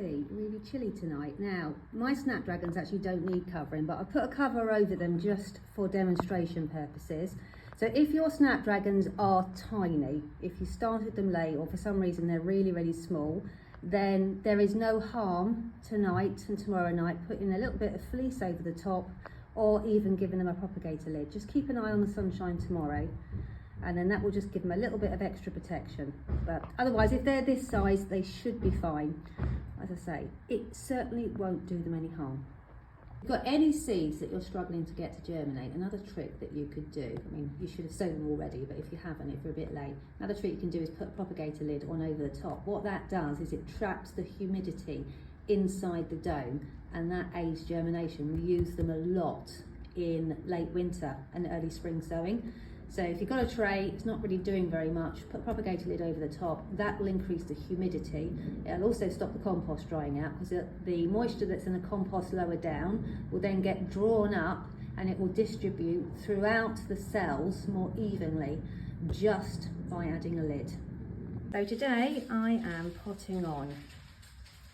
be really chilly tonight. Now, my snapdragons actually don't need covering, but I put a cover over them just for demonstration purposes. So if your snapdragons are tiny, if you started them late or for some reason they're really, really small, then there is no harm tonight and tomorrow night putting a little bit of fleece over the top or even giving them a propagator lid. Just keep an eye on the sunshine tomorrow, and then that will just give them a little bit of extra protection. But otherwise, if they're this size, they should be fine. As I say, it certainly won't do them any harm. If you've got any seeds that you're struggling to get to germinate, another trick that you could do, I mean, you should have sown them already, but if you haven't, if you're a bit late, another trick you can do is put a propagator lid on over the top. What that does is it traps the humidity inside the dome, and that aids germination. We use them a lot in late winter and early spring sowing. So if you've got a tray, it's not really doing very much, put a propagator lid over the top. That will increase the humidity. It'll also stop the compost drying out, because the moisture that's in the compost lower down will then get drawn up and it will distribute throughout the cells more evenly just by adding a lid. So today I am potting on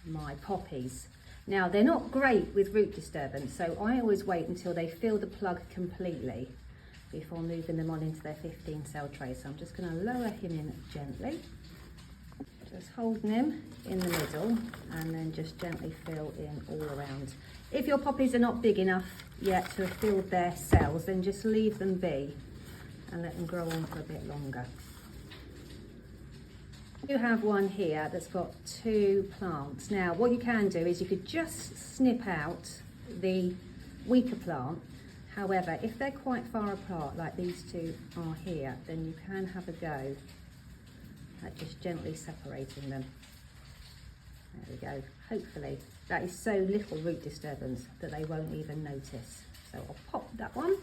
my poppies. Now, they're not great with root disturbance, so I always wait until they fill the plug completely before moving them on into their 15 cell tray. So I'm just going to lower him in gently, just holding him in the middle, and then just gently fill in all around. If your poppies are not big enough yet to have filled their cells, then just leave them be and let them grow on for a bit longer. You have one here that's got 2 plants. Now, what you can do is you could just snip out the weaker plant. However, if they're quite far apart, like these 2 are here, then you can have a go at just gently separating them. There we go. Hopefully, that is so little root disturbance that they won't even notice. So I'll pop that one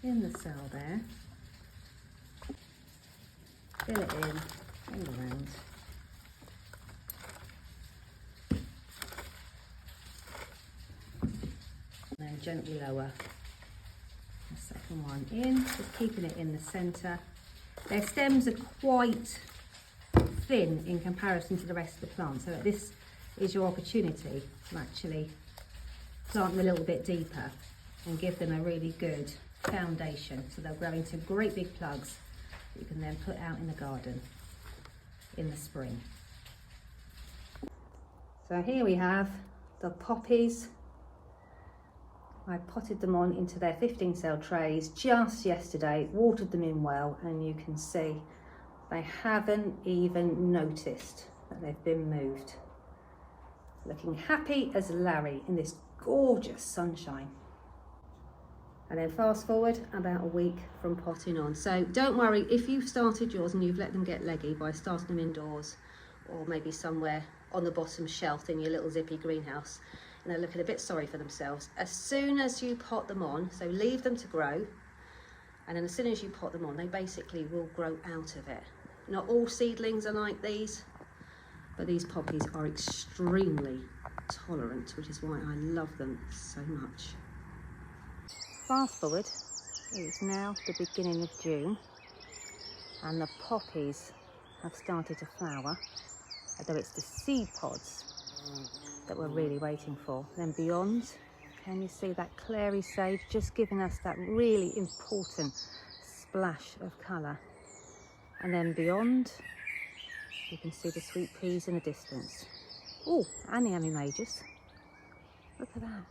in the cell there. Fill it in all around. And then gently lower the second one in, just keeping it in the centre. Their stems are quite thin in comparison to the rest of the plant, so this is your opportunity to actually plant them a little bit deeper and give them a really good foundation, so they'll grow into great big plugs that you can then put out in the garden in the spring. So here we have the poppies. I potted them on into their 15 cell trays just yesterday, watered them in well, and you can see they haven't even noticed that they've been moved. Looking happy as Larry in this gorgeous sunshine. And then fast forward about a week from potting on. So don't worry if you've started yours and you've let them get leggy by starting them indoors, or maybe somewhere on the bottom shelf in your little zippy greenhouse, and they're looking a bit sorry for themselves. As soon as you pot them on, so leave them to grow, and then as soon as you pot them on, they basically will grow out of it. Not all seedlings are like these, but these poppies are extremely tolerant, which is why I love them so much. Fast forward, it's now the beginning of June, and the poppies have started to flower, although it's the seed pods that we're really waiting for. Then beyond, can you see that clary sage just giving us that really important splash of colour? And then beyond, you can see the sweet peas in the distance. Oh, and the Ammi majors. Look at that.